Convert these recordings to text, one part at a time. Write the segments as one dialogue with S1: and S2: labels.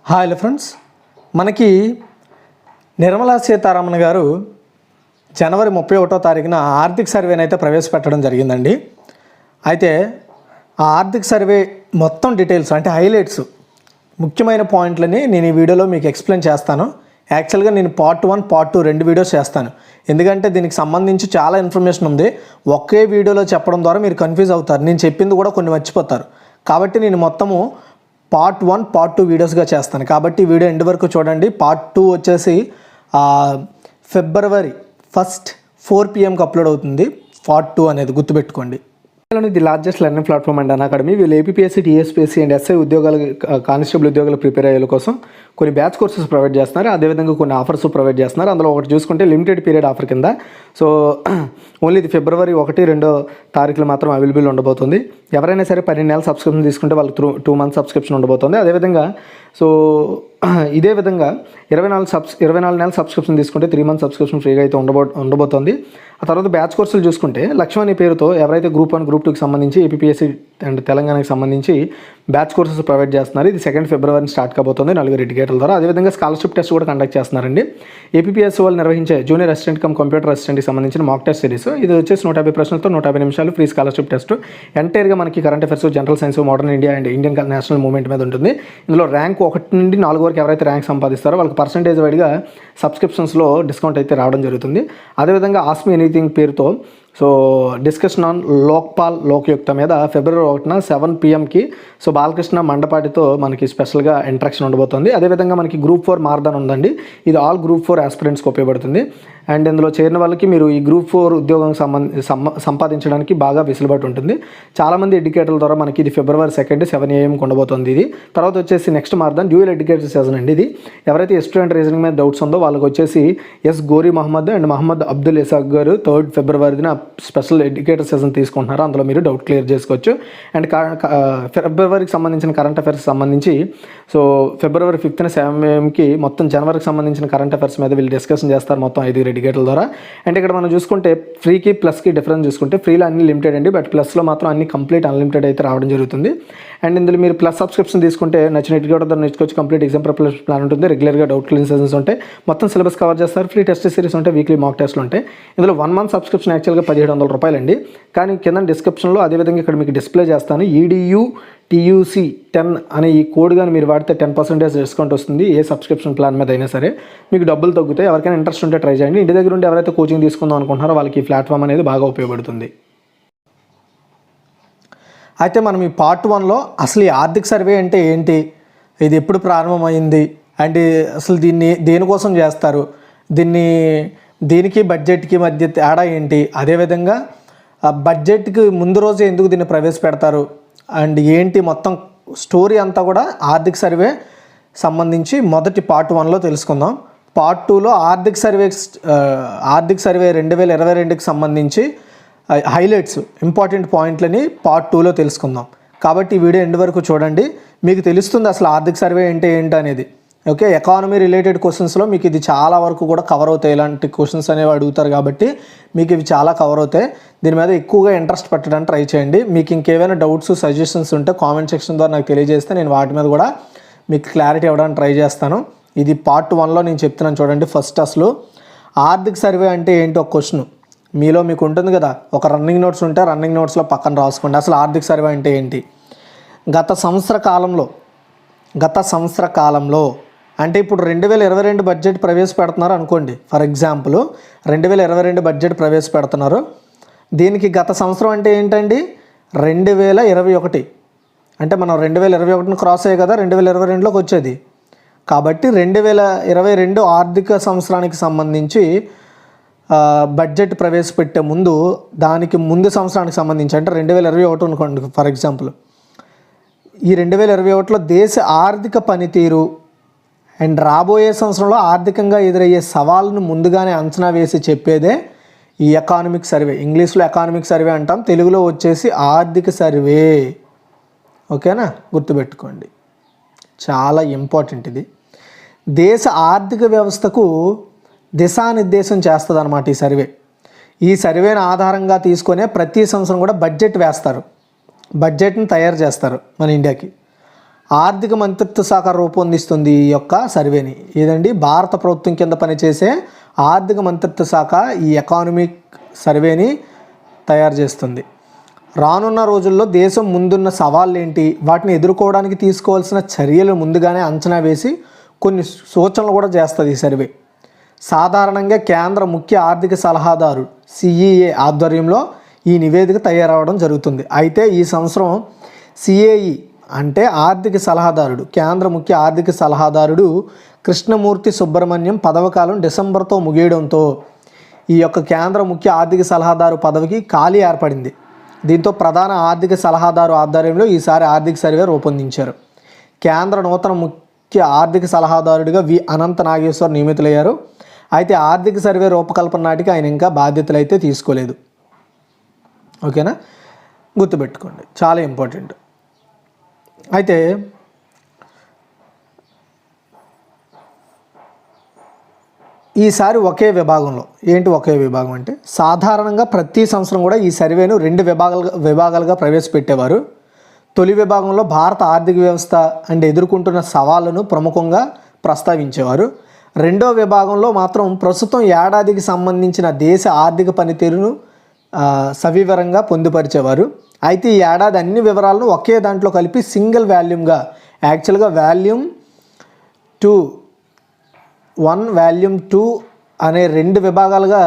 S1: Hi friends, మనకి నిర్మలా సీతారామన్ గారు జనవరి 31వ తారీఖున ఆర్థిక సర్వేని అయితే ప్రవేశపెట్టడం జరిగిందండి. అయితే ఆ ఆర్థిక సర్వే మొత్తం డీటెయిల్స్ అంటే హైలైట్స్, ముఖ్యమైన పాయింట్లని నేను ఈ వీడియోలో మీకు ఎక్స్ప్లెయిన్ చేస్తాను. యాక్చువల్గా నేను పార్ట్ 1, పార్ట్ 2 రెండు వీడియోస్ చేస్తాను. ఎందుకంటే దీనికి సంబంధించి చాలా ఇన్ఫర్మేషన్ ఉంది. ఒకే వీడియోలో చెప్పడం ద్వారా మీరు కన్ఫ్యూజ్ అవుతారు, నేను చెప్పింది కూడా కొన్ని మర్చిపోతారు. కాబట్టి నేను మొత్తము పార్ట్ 1, పార్ట్ 2 వీడియోస్గా చేస్తాను. కాబట్టి ఈ వీడియో ఎండ్ వరకు చూడండి. పార్ట్ 2 వచ్చేసి ఫిబ్రవరి 1 4 PM అప్లోడ్ అవుతుంది. పార్ట్ 2 అనేది గుర్తుపెట్టుకోండి. The largest learning platform and academy. వీళ్ళు ఏపీఎస్సీ, టీఎస్పీఎస్సీ అండ్ ఎస్ఐ ఉద్యోగాలు, కానిస్టేబుల్ ఉద్యోగాలు ప్రిపేర్ అయ్యే కోసం కొన్ని బ్యాచ్ కోర్సెస్ ప్రొవైడ్ చేస్తున్నారు. అదేవిధంగా కొన్ని ఆఫర్స్ ప్రొవైడ్ చేస్తున్నారు. అందులో ఒకటి చూసుకుంటే లిమిటెడ్ పీరియడ్ ఆఫర్ కింద ఓన్లీ ఇది ఫిబ్రవరి 1, 2 తారీఖులు మాత్రం అవైలబుల్ ఉండబోతుంది. ఎవరైనా సరే 12 నెలల సబ్స్క్రిప్షన్ తీసుకుంటే వాళ్ళకి 2 మంత్స్ సబ్స్క్రిప్షన్ ఉండబోతుంది. అదేవిధంగా ఇదే విధంగా 24 నెలల సబ్స్క్రిప్షన్ తీసుకుంటే 3 మంత్స్ సబ్స్క్రిప్షన్ ఫ్రీగా అయితే ఉండబోతుంది. ఆ తర్వాత బ్యాచ్ కోర్సులు చూసుకుంటే లక్ష్యం అనే పేరుతో ఎవరైతే గ్రూప్ 1, గ్రూప్ 2కి సంబంధించి ఏపీఎస్సీ అండ్ తెలంగాణకి సంబంధించి బ్యాచ్ కోర్సెస్ ప్రొవైడ్ చేస్తున్నారు. ఇది 2 ఫిబ్రవరి స్టార్ట్ కాబోతుంది 4 ఎడ్యుకేటర్ల ద్వారా. అదేవిధంగా స్కాలర్షిప్ టెస్ట్ కూడా కండక్ట్ చేస్తున్నారండి. ఏపీఎస్సీ వాళ్ళు నిర్వహించే జూనియర్ అసిస్టెంట్ కమ్ కంప్యూటర్ అసిస్టెంట్కి సంబంధించిన మాక్ టెస్ట్ సిరీస్. ఇది వచ్చేసి 150 ప్రశ్నలతో 150 నిమిషాలు ఫ్రీ స్కాలర్షిప్ టెస్ట్. ఎంటైర్గా మనకి current affairs, general science, modern India and Indian national movement మీద ఉంటుంది. ఇందులో ర్యాంక్ 1 నుండి 4 వరకు ఎవరైతే ర్యాంక్ సంపాదిస్తారో వాళ్ళకి పర్సంటేజ్ వైడ్గా సబ్స్క్రిప్షన్స్లో డిస్కౌంట్ అయితే రావడం జరుగుతుంది. అదేవిధంగా ఆస్క్ మీ ఎనీథింగ్ పేరుతో డిస్కషన్ ఆన్ లోక్పాల్ లోకయుక్త మీద ఫిబ్రవరి 1న 7 PMకి బాలకృష్ణ మండపాటితో మనకి స్పెషల్గా ఇంట్రాక్షన్ ఉండబోతుంది. అదేవిధంగా మనకి గ్రూప్ 4 మారదాన్ ఉందండి. ఇది ఆల్ గ్రూప్ 4 ఆస్పిరెంట్స్కి ఉపయోగపడుతుంది. అండ్ ఇందులో చేరిన వాళ్ళకి మీరు ఈ గ్రూప్ 4 ఉద్యోగం సంపాదించడానికి బాగా వెసులుబాటు ఉంటుంది. చాలామంది ఎడ్యుకేటర్ల ద్వారా మనకి ఇది ఫిబ్రవరి 2 7 AM ఉండబోతుంది. ఇది తర్వాత వచ్చేసి నెక్స్ట్ మారదాన్ డ్యూయల్ ఎడ్యుకేటర్ సెషన్ అండి. ఇది ఎవరైతే స్టూడెంట్ రీజనింగ్ మీద డౌట్స్ ఉందో వాళ్ళకి వచ్చేసి ఎస్ గోరీ మహమ్మద్ అండ్ మహమ్మద్ అబ్దుల్ ఇసాక్ గారు 3 ఫిబ్రవరిన స్పెషల్ ఎడ్యుకేటర్ సెషన్ తీసుకుంటున్నారు. అందులో మీరు డౌట్ క్లియర్ చేసుకోవచ్చు. అండ్ ఫిబ్రవరికి సంబంధించిన కరెంట్ అఫైర్స్ సంబంధించి ఫిబ్రవరి 5న 7 AMకి మొత్తం జనవరికి సంబంధించిన కరెంట్ అఫైర్స్ మీద వీళ్ళు డిస్కషన్ చేస్తారు మొత్తం 5 ఎడ్యుకేటర్ల ద్వారా. అండ్ ఇక్కడ మనం చూసుకుంటే ఫ్రీకి ప్లస్కి డిఫరెన్స్ చూసుకుంటే ఫ్రీలో అన్ని లిమిటెడ్ అండి, బట్ ప్లస్లో మాత్రం అన్ని కంప్లీట్ అన్లిమిటెడ్ అయితే రావడం జరుగుతుంది. అండ్ ఇందులో మీరు ప్లస్ సబ్స్క్రిప్షన్ తీసుకుంటే నచ్చిన ఎడ్యుకేటర్ ద్వారా నేర్చుకోవచ్చు. కంప్లీట్ ఎగ్జామ్ ప్రిపరేషన్ ప్లాన్ ఉంటుంది. రెగ్యులర్గా డౌట్ క్లియర్ సెషన్స్ ఉంటాయి. మొత్తం సిలబస్ కవర్ చేస్తారు. ఫ్రీ టెస్ట్ సిరీస్ ఉంటాయి. వీక్లీ మాక్ టెస్ట్లు ఉంటాయి. ఇందులో 1 మంత్ సబ్స్క్రిప్షన్ యాక్చువల్గా 1700 రూపాయలు అండి. కానీ కింద డిస్క్రిప్షన్లో అదేవిధంగా ఇక్కడ మీకు డిస్ప్లే చేస్తాను. EDUTUC10 అనే ఈ కోడ్ కానీ మీరు వాడితే 10% డిస్కౌంట్ వస్తుంది. ఏ సబ్స్క్రిప్షన్ ప్లాన్ మీద అయినా సరే మీకు డబ్బులు తగ్గుతాయి. ఎవరికైనా ఇంట్రెస్ట్ ఉంటే ట్రై చేయండి. ఇంటి దగ్గర ఉంటే ఎవరైతే కోచింగ్ తీసుకుందాం అనుకుంటున్నారో వాళ్ళకి ఈ ప్లాట్ఫామ్ అనేది బాగా ఉపయోగపడుతుంది. అయితే మనం ఈ పార్ట్ 1లో అసలు ఈ ఆర్థిక సర్వే అంటే ఏంటి, ఇది ఎప్పుడు ప్రారంభమైంది, అండ్ అసలు దీన్ని దేనికోసం చేస్తారు, దీనికి బడ్జెట్కి మధ్య తేడా ఏంటి, అదేవిధంగా బడ్జెట్కి ముందు రోజు ఎందుకు దీన్ని ప్రవేశపెడతారు అండ్ ఏంటి మొత్తం స్టోరీ అంతా కూడా ఆర్థిక సర్వే సంబంధించి మొదటి పార్ట్ 1లో తెలుసుకుందాం. పార్ట్ 2లో ఆర్థిక సర్వే 2022కి సంబంధించి హైలైట్స్, ఇంపార్టెంట్ పాయింట్లని పార్ట్ 2లో తెలుసుకుందాం. కాబట్టి ఈ వీడియో ఎండ్ వరకు చూడండి, మీకు తెలుస్తుంది అసలు ఆర్థిక సర్వే అంటే ఏంటి అనేది. ఓకే, ఎకానమీ రిలేటెడ్ క్వశ్చన్స్లో మీకు ఇది చాలా వరకు కూడా కవర్ అవుతాయి. ఇలాంటి క్వశ్చన్స్ అనేవి అడుగుతారు కాబట్టి మీకు ఇవి చాలా కవర్ అవుతాయి. దీని మీద ఎక్కువగా ఇంట్రెస్ట్ పెట్టడానికి ట్రై చేయండి. మీకు ఇంకేమైనా డౌట్స్, సజెషన్స్ ఉంటే కామెంట్ సెక్షన్ ద్వారా నాకు తెలియజేస్తే నేను వాటి మీద కూడా మీకు క్లారిటీ ఇవ్వడానికి ట్రై చేస్తాను. ఇది పార్ట్ 1లో నేను చెప్తున్నాను చూడండి. ఫస్ట్ అసలు ఆర్థిక సర్వే అంటే ఏంటి ఒక క్వశ్చన్ మీకు ఉంటుంది కదా, ఒక రన్నింగ్ నోట్స్ ఉంటే రన్నింగ్ నోట్స్లో పక్కన రాసుకోండి. అసలు ఆర్థిక సర్వే అంటే ఏంటి, గత సంవత్సర కాలంలో అంటే ఇప్పుడు 2022 బడ్జెట్ ప్రవేశపెడుతున్నారు అనుకోండి. ఫర్ ఎగ్జాంపుల్ 2022 బడ్జెట్ ప్రవేశపెడుతున్నారు. దీనికి గత సంవత్సరం అంటే ఏంటండి 2021. అంటే మనం 2021ని క్రాస్ అయ్యే కదా 2022లోకి వచ్చేది. కాబట్టి 2022 ఆర్థిక సంవత్సరానికి సంబంధించి బడ్జెట్ ప్రవేశపెట్టే ముందు దానికి ముందు సంవత్సరానికి సంబంధించి అంటే 2021 అనుకోండి ఫర్ ఎగ్జాంపుల్. ఈ 2021లో దేశ ఆర్థిక పనితీరు అండ్ రాబోయే సంవత్సరంలో ఆర్థికంగా ఎదురయ్యే సవాళ్ళను ముందుగానే అంచనా వేసి చెప్పేదే ఈ ఎకానమిక్ సర్వే. ఇంగ్లీష్లో ఎకానమిక్ సర్వే అంటాం, తెలుగులో వచ్చేసి ఆర్థిక సర్వే. ఓకేనా, గుర్తుపెట్టుకోండి, చాలా ఇంపార్టెంట్ ఇది. దేశ ఆర్థిక వ్యవస్థకు దిశానిర్దేశం చేస్తుంది అన్నమాట ఈ సర్వే. ఈ సర్వేని ఆధారంగా తీసుకొనే ప్రతి సంవత్సరం కూడా బడ్జెట్ వేస్తారు, బడ్జెట్ని తయారు చేస్తారు మన ఇండియాకి. ఆర్థిక మంత్రిత్వ శాఖ రూపొందిస్తుంది ఈ యొక్క సర్వేని. ఏదండి, భారత ప్రభుత్వం కింద పనిచేసే ఆర్థిక మంత్రిత్వ శాఖ ఈ ఎకానమిక్ సర్వేని తయారు చేస్తుంది. రానున్న రోజుల్లో దేశం ముందున్న సవాళ్ళు ఏంటి, వాటిని ఎదుర్కోవడానికి తీసుకోవాల్సిన చర్యలు ముందుగానే అంచనా వేసి కొన్ని సూచనలు కూడా చేస్తుంది ఈ సర్వే. సాధారణంగా కేంద్ర ముఖ్య ఆర్థిక సలహాదారు సిఈఏ ఆధ్వర్యంలో ఈ నివేదిక తయారవడం జరుగుతుంది. అయితే ఈ సంవత్సరం సిఏఈ అంటే ఆర్థిక సలహాదారుడు, కేంద్ర ముఖ్య ఆర్థిక సలహాదారుడు కృష్ణమూర్తి సుబ్రహ్మణ్యం పదవకాలం డిసెంబర్తో ముగియడంతో ఈ యొక్క కేంద్ర ముఖ్య ఆర్థిక సలహాదారు పదవికి ఖాళీ ఏర్పడింది. దీంతో ప్రధాన ఆర్థిక సలహాదారు ఆధ్వర్యంలో ఈసారి ఆర్థిక సర్వే రూపొందించారు. కేంద్ర నూతన ముఖ్య ఆర్థిక సలహాదారుడిగా వి అనంత నాగేశ్వర్ నియమితులయ్యారు. అయితే ఆర్థిక సర్వే రూపకల్పన నాటికి ఆయన ఇంకా బాధ్యతలు అయితే తీసుకోలేదు. ఓకేనా, గుర్తుపెట్టుకోండి, చాలా ఇంపార్టెంట్. అయితే ఈసారి ఒకే విభాగంలో, ఏంటి ఒకే విభాగం అంటే, సాధారణంగా ప్రతి సంవత్సరం కూడా ఈ సర్వేను 2 విభాగాలుగా ప్రవేశపెట్టేవారు. తొలి విభాగంలో భారత ఆర్థిక వ్యవస్థ అండ్ ఎదుర్కొంటున్న సవాళ్లను ప్రముఖంగా ప్రస్తావించేవారు. రెండో విభాగంలో మాత్రం ప్రస్తుతం ఏడాదికి సంబంధించిన దేశ ఆర్థిక పనితీరును సవివరంగా పొందుపరిచేవారు. అయితే ఈ ఏడాది అన్ని వివరాలను ఒకే దాంట్లో కలిపి సింగిల్ వాల్యూమ్గా, యాక్చువల్గా వాల్యూమ్ 1 వాల్యూమ్ 2 అనే 2 విభాగాలుగా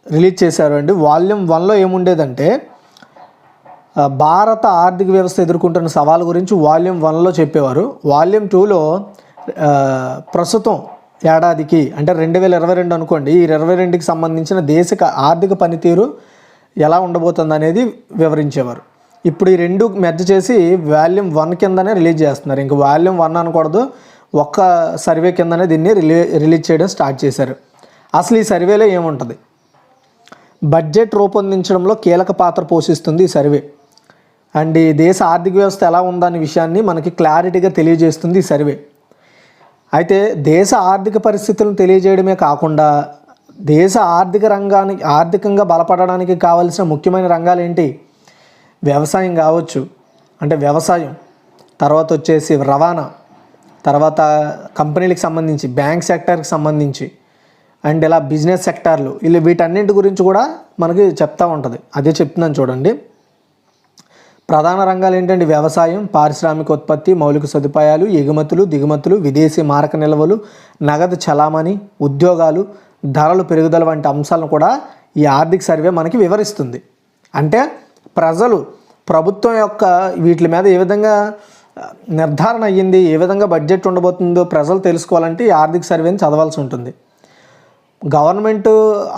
S1: రిలీజ్ చేశారు అండి. వాల్యూమ్ 1లో ఏముండేదంటే భారత ఆర్థిక వ్యవస్థ ఎదుర్కొంటున్న సవాల్ గురించి వాల్యూమ్ 1లో చెప్పేవారు. వాల్యూమ్ 2లో ప్రస్తుతం ఏడాదికి అంటే 2022 అనుకోండి, ఈ 22కి సంబంధించిన దేశ ఆర్థిక పనితీరు ఎలా ఉండబోతుంది అనేది వివరించేవారు. ఇప్పుడు ఈ 2 మెర్జ్ చేసి వాల్యూమ్ 1 కిందనే రిలీజ్ చేస్తున్నారు. ఇంక వాల్యూమ్ 1 అనకూడదు, ఒక్క సర్వే కిందనే దీన్ని రిలీజ్ చేయడం స్టార్ట్ చేశారు. అసలు ఈ సర్వేలో ఏముంటుంది, బడ్జెట్ రూపొందించడంలో కీలక పాత్ర పోషిస్తుంది ఈ సర్వే. అండ్ ఈ దేశ ఆర్థిక వ్యవస్థ ఎలా ఉందనే విషయాన్ని మనకి క్లారిటీగా తెలియజేస్తుంది ఈ సర్వే. అయితే దేశ ఆర్థిక పరిస్థితులను తెలియజేయడమే కాకుండా దేశ ఆర్థికంగా బలపడడానికి కావాల్సిన ముఖ్యమైన రంగాలు ఏంటి, వ్యవసాయం కావచ్చు, అంటే వ్యవసాయం, తర్వాత వచ్చేసి రవాణా, తర్వాత కంపెనీలకు సంబంధించి బ్యాంక్ సెక్టార్కి సంబంధించి, అండ్ ఇలా బిజినెస్ సెక్టార్లు, వీటన్నింటి గురించి కూడా మనకి చెప్తూ ఉంటుంది. అదే చెప్తున్నాను చూడండి. ప్రధాన రంగాలు ఏంటంటే వ్యవసాయం, పారిశ్రామిక ఉత్పత్తి, మౌలిక సదుపాయాలు, ఎగుమతులు, దిగుమతులు, విదేశీ మారక నిల్వలు, నగదు చలామణి, ఉద్యోగాలు, ధరలు పెరుగుదల వంటి అంశాలను కూడా ఈ ఆర్థిక సర్వే మనకి వివరిస్తుంది. అంటే ప్రభుత్వం యొక్క వీటి మీద ఏ విధంగా నిర్ధారణ అయ్యింది, ఏ విధంగా బడ్జెట్ ఉండబోతుందో ప్రజలు తెలుసుకోవాలంటే ఈ ఆర్థిక సర్వేని చదవాల్సి ఉంటుంది. గవర్నమెంట్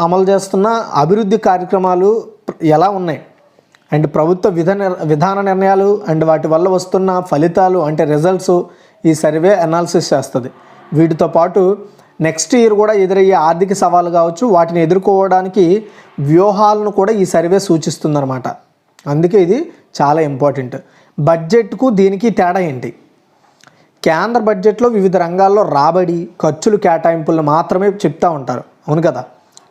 S1: అమలు చేస్తున్న అభివృద్ధి కార్యక్రమాలు ఎలా ఉన్నాయి, అండ్ ప్రభుత్వ విధాన నిర్ణయాలు అండ్ వాటి వల్ల వస్తున్న ఫలితాలు అంటే రిజల్ట్స్ ఈ సర్వే అనాలిసిస్ చేస్తుంది. వీటితో పాటు నెక్స్ట్ ఇయర్ కూడా ఎదురయ్యే ఆర్థిక సవాళ్ళు కావచ్చు, వాటిని ఎదుర్కోవడానికి వ్యూహాలను కూడా ఈ సర్వే సూచిస్తుందన్నమాట. అందుకే ఇది చాలా ఇంపార్టెంట్. బడ్జెట్కు దీనికి తేడా ఏంటి, కేంద్ర బడ్జెట్లో వివిధ రంగాల్లో రాబడి, ఖర్చులు, కేటాయింపులను మాత్రమే చెప్తూ ఉంటారు, అవును కదా.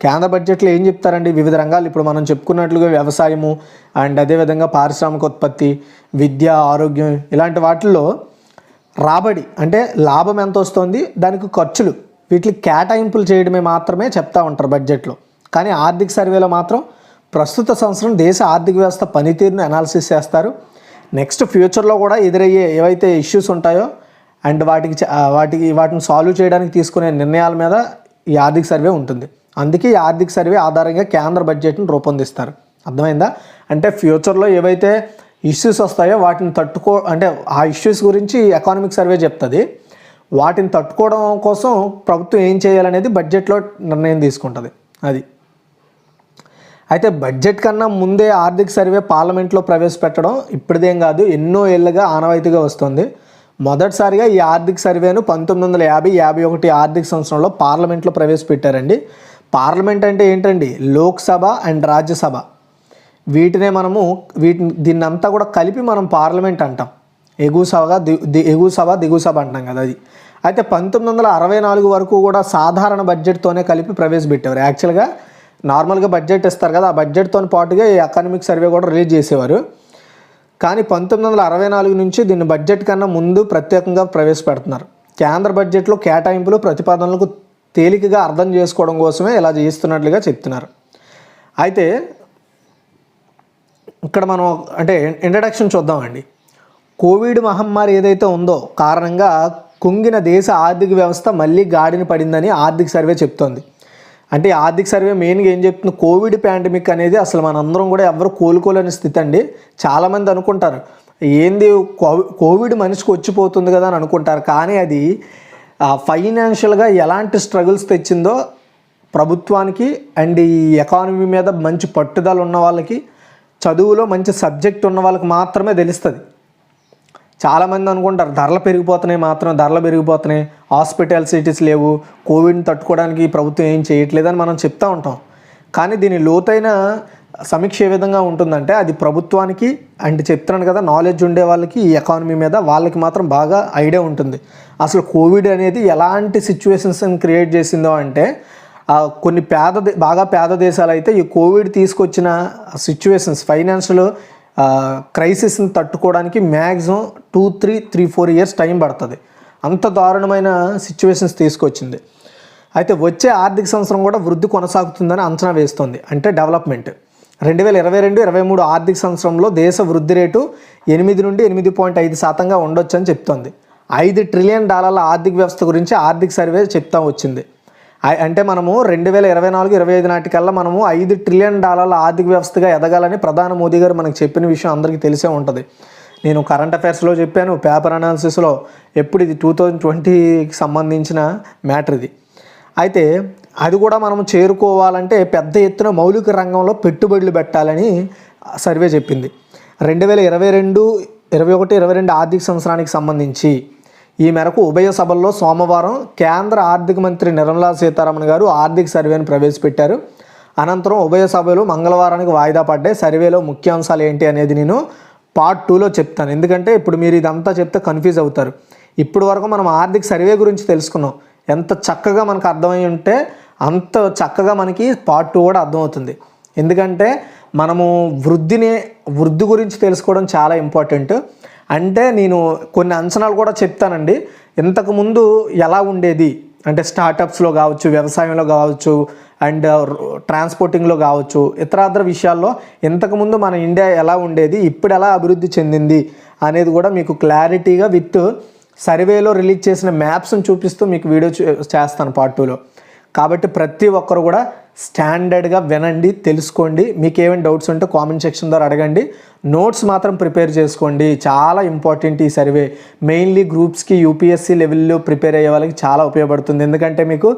S1: కేంద్ర బడ్జెట్లో ఏం చెప్తారండి, వివిధ రంగాలు ఇప్పుడు మనం చెప్పుకున్నట్లుగా వ్యవసాయము అండ్ అదేవిధంగా పారిశ్రామిక ఉత్పత్తి, విద్య, ఆరోగ్యం, ఇలాంటి వాటిల్లో రాబడి అంటే లాభం ఎంత వస్తుంది, దానికి ఖర్చులు, వీటికి కేటాయింపులు చేయడమే మాత్రమే చెప్తూ ఉంటారు బడ్జెట్లో. కానీ ఆర్థిక సర్వేలో మాత్రం ప్రస్తుత సంవత్సరం దేశ ఆర్థిక వ్యవస్థ పనితీరును అనాలిసిస్ చేస్తారు. నెక్స్ట్ ఫ్యూచర్లో కూడా ఎదురయ్యే ఏవైతే ఇష్యూస్ ఉంటాయో అండ్ వాటిని సాల్వ్ చేయడానికి తీసుకునే నిర్ణయాల మీద ఈ ఆర్థిక సర్వే ఉంటుంది. అందుకే ఈ ఆర్థిక సర్వే ఆధారంగా కేంద్ర బడ్జెట్ను రూపొందిస్తారు. అర్థమైందా? అంటే ఫ్యూచర్లో ఏవైతే ఇష్యూస్ వస్తాయో వాటిని అంటే ఆ ఇష్యూస్ గురించి ఎకానమిక్ సర్వే చెప్తుంది. వాటిని తట్టుకోవడం కోసం ప్రభుత్వం ఏం చేయాలనేది బడ్జెట్లో నిర్ణయం తీసుకుంటుంది. అది అయితే బడ్జెట్ కన్నా ముందే ఆర్థిక సర్వే పార్లమెంట్లో ప్రవేశపెట్టడం ఇప్పటిదేం కాదు, ఎన్నో ఏళ్ళుగా ఆనవాయితీగా వస్తుంది. మొదటిసారిగా ఈ ఆర్థిక సర్వేను 1950-51 ఆర్థిక సంవత్సరంలో పార్లమెంట్లో ప్రవేశపెట్టారండి. పార్లమెంట్ అంటే ఏంటండి, లోక్సభ అండ్ రాజ్యసభ, దీన్నంతా కూడా కలిపి మనం పార్లమెంట్ అంటాం. ఎగువ సభ దిగువ సభ అంటాం కదా అది. అయితే 1964 వరకు కూడా సాధారణ బడ్జెట్తోనే కలిపి ప్రవేశపెట్టేవారు. యాక్చువల్గా నార్మల్గా బడ్జెట్ ఇస్తారు కదా, ఆ బడ్జెట్తో పాటుగా ఈ ఎకనామిక్ సర్వే కూడా రిలీజ్ చేసేవారు. కానీ 1964 నుంచి దీన్ని బడ్జెట్ కన్నా ముందు ప్రత్యేకంగా ప్రవేశపెడుతున్నారు. కేంద్ర బడ్జెట్లో కేటాయింపులు ప్రతిపాదనలకు తేలికగా అర్థం చేసుకోవడం కోసమే ఇలా చేస్తున్నట్లుగా చెప్తున్నారు. అయితే ఇక్కడ మనం అంటే ఇంట్రడక్షన్ చూద్దామండి. కోవిడ్ మహమ్మారి ఏదైతే ఉందో కారణంగా కుంగిన దేశ ఆర్థిక వ్యవస్థ మళ్ళీ గాడిన పడిందని ఆర్థిక సర్వే చెప్తోంది. అంటే ఆర్థిక సర్వే మెయిన్గా ఏం చెప్తుంది, కోవిడ్ పాండమిక్ అనేది అసలు మనందరం కూడా ఎవరు కోలుకోలేని స్థితి అండి. చాలామంది అనుకుంటారు ఏంది కోవిడ్ మనిషికి వచ్చిపోతుంది కదా అని అనుకుంటారు. కానీ అది ఫైనాన్షియల్గా ఎలాంటి స్ట్రగుల్స్ తెచ్చిందో ప్రభుత్వానికి అండ్ ఈ ఎకానమీ మీద మంచి పట్టుదల ఉన్న వాళ్ళకి, చదువులో మంచి సబ్జెక్ట్ ఉన్న వాళ్ళకి మాత్రమే తెలుస్తుంది. చాలామంది అనుకుంటారు ధరలు పెరిగిపోతున్నాయి, హాస్పిటాలిటీస్ లేవు, కోవిడ్ని తట్టుకోవడానికి ప్రభుత్వం ఏం చేయట్లేదని మనం చెప్తూ ఉంటాం. కానీ దీని లోతైన సమీక్ష ఏ విధంగా ఉంటుందంటే అది ప్రభుత్వానికి అండ్ చెప్తున్నాను కదా నాలెడ్జ్ ఉండే వాళ్ళకి ఈ ఎకానమీ మీద వాళ్ళకి మాత్రం బాగా ఐడియా ఉంటుంది. అసలు కోవిడ్ అనేది ఎలాంటి సిచ్యువేషన్స్ని క్రియేట్ చేసిందో అంటే కొన్ని బాగా పేద దేశాలు అయితే ఈ కోవిడ్ తీసుకొచ్చిన సిచ్యువేషన్స్ ఫైనాన్షియల్ క్రైసిస్ని తట్టుకోవడానికి మ్యాక్సిమం 3-4 ఇయర్స్ టైం పడుతుంది. అంత దారుణమైన సిచ్యువేషన్స్ తీసుకొచ్చింది. అయితే వచ్చే ఆర్థిక సంవత్సరం కూడా వృద్ధి కొనసాగుతుందని అంచనా వేస్తోంది. అంటే డెవలప్మెంట్ 2022-23 ఆర్థిక సంవత్సరంలో దేశ వృద్ధి రేటు 8 నుండి 8.5% ఉండొచ్చని చెప్తోంది. $5 ట్రిలియన్ ఆర్థిక వ్యవస్థ గురించి ఆర్థిక సర్వే చెప్తా వచ్చింది. అంటే మనము 2024-25 నాటికల్లా మనము $5 ట్రిలియన్ ఆర్థిక వ్యవస్థగా ఎదగాలని ప్రధాని మోదీ గారు మనకు చెప్పిన విషయం అందరికీ తెలిసే ఉంటుంది. నేను కరెంట్ అఫైర్స్లో చెప్పాను, పేపర్ అనాలిసిస్లో, ఎప్పుడు ఇది 2020కి సంబంధించిన మ్యాటర్ ఇది. అయితే అది కూడా మనం చేరుకోవాలంటే పెద్ద ఎత్తున మౌలిక రంగంలో పెట్టుబడులు పెట్టాలని సర్వే చెప్పింది. 2022 ఆర్థిక సంవత్సరానికి సంబంధించి ఈ మేరకు ఉభయ సభల్లో సోమవారం కేంద్ర ఆర్థిక మంత్రి నిర్మలా సీతారామన్ గారు ఆర్థిక సర్వేను ప్రవేశపెట్టారు. అనంతరం ఉభయ సభలు మంగళవారానికి వాయిదా పడ్డాయి. సర్వేలో ముఖ్యాంశాలు ఏంటి అనేది నేను పార్ట్ 2లో చెప్తాను. ఎందుకంటే ఇప్పుడు మీరు ఇదంతా చెప్తే కన్ఫ్యూజ్ అవుతారు. ఇప్పటి వరకు మనం ఆర్థిక సర్వే గురించి తెలుసుకున్నాం. ఎంత చక్కగా మనకు అర్థమై ఉంటే అంత చక్కగా మనకి పార్ట్ 2 కూడా అర్థమవుతుంది. ఎందుకంటే మనము వృద్ధి గురించి తెలుసుకోవడం చాలా ఇంపార్టెంట్. అంటే నేను కొన్ని అంచనాలు కూడా చెప్తానండి. ఇంతకుముందు ఎలా ఉండేది అంటే స్టార్టప్స్లో కావచ్చు, వ్యవసాయంలో కావచ్చు, అండ్ ట్రాన్స్పోర్టింగ్లో కావచ్చు, ఇతర విషయాల్లో ఇంతకుముందు మన ఇండియా ఎలా ఉండేది, ఇప్పుడు ఎలా అభివృద్ధి చెందింది అనేది కూడా మీకు క్లారిటీగా విత్ సర్వేలో రిలీజ్ చేసిన మ్యాప్స్ని చూపిస్తూ మీకు వీడియో చేస్తాను పార్ట్ 2లో. కాబట్టి ప్రతి ఒక్కరు కూడా స్టాండర్డ్గా వినండి, తెలుసుకోండి. మీకు ఏమైనా డౌట్స్ ఉంటే కామెంట్ సెక్షన్ ద్వారా అడగండి. నోట్స్ మాత్రం ప్రిపేర్ చేసుకోండి. చాలా ఇంపార్టెంట్ ఈ సర్వే. మెయిన్లీ గ్రూప్స్కి యూపీఎస్సీ లెవెల్లో ప్రిపేర్ అయ్యే వాళ్ళకి చాలా ఉపయోగపడుతుంది. ఎందుకంటే మీకు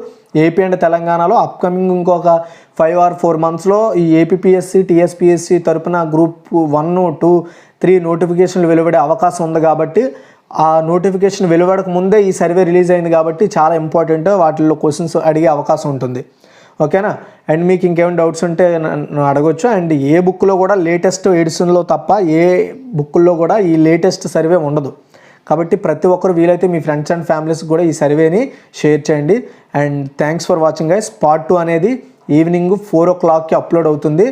S1: ఏపీ అండ్ తెలంగాణలో అప్కమింగ్ ఇంకొక 5 or 4 మంత్స్లో ఈ ఏపీపీఎస్సీ, టీఎస్పీఎస్సీ తరపున గ్రూప్ 1, 2, 3 నోటిఫికేషన్లు వెలువడే అవకాశం ఉంది. కాబట్టి ఆ నోటిఫికేషన్ వెలువడక ముందే ఈ సర్వే రిలీజ్ అయింది కాబట్టి చాలా ఇంపార్టెంట్. వాటిల్లో క్వశ్చన్స్ అడిగే అవకాశం ఉంటుంది. ఓకేనా? అండ్ మీకు ఇంకేమైనా డౌట్స్ ఉంటే నన్ను అడగొచ్చు. అండ్ ఏ బుక్లో కూడా లేటెస్ట్ ఎడిషన్లో తప్ప ఏ బుక్కుల్లో కూడా ఈ లేటెస్ట్ సర్వే ఉండదు. కాబట్టి ప్రతి ఒక్కరు వీలైతే మీ ఫ్రెండ్స్ అండ్ ఫ్యామిలీస్కి కూడా ఈ సర్వేని షేర్ చేయండి. And thanks for watching guys. Part 2 అనేది ఈవినింగ్ 4 o'clockకి అప్లోడ్ అవుతుంది.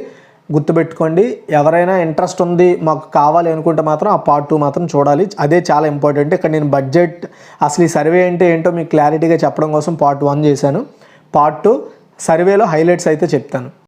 S1: గుర్తుపెట్టుకోండి. ఎవరైనా ఇంట్రెస్ట్ ఉంది మాకు కావాలి అనుకుంటే మాత్రం ఆ పార్ట్ 2 మాత్రం చూడాలి. అదే చాలా ఇంపార్టెంట్. ఇక్కడ నేను బడ్జెట్ అసలు ఈ సర్వే అంటే ఏంటో మీకు క్లారిటీగా చెప్పడం కోసం పార్ట్ 1 చేశాను. పార్ట్ 2 సర్వేలో హైలైట్స్ అయితే చెప్తాను.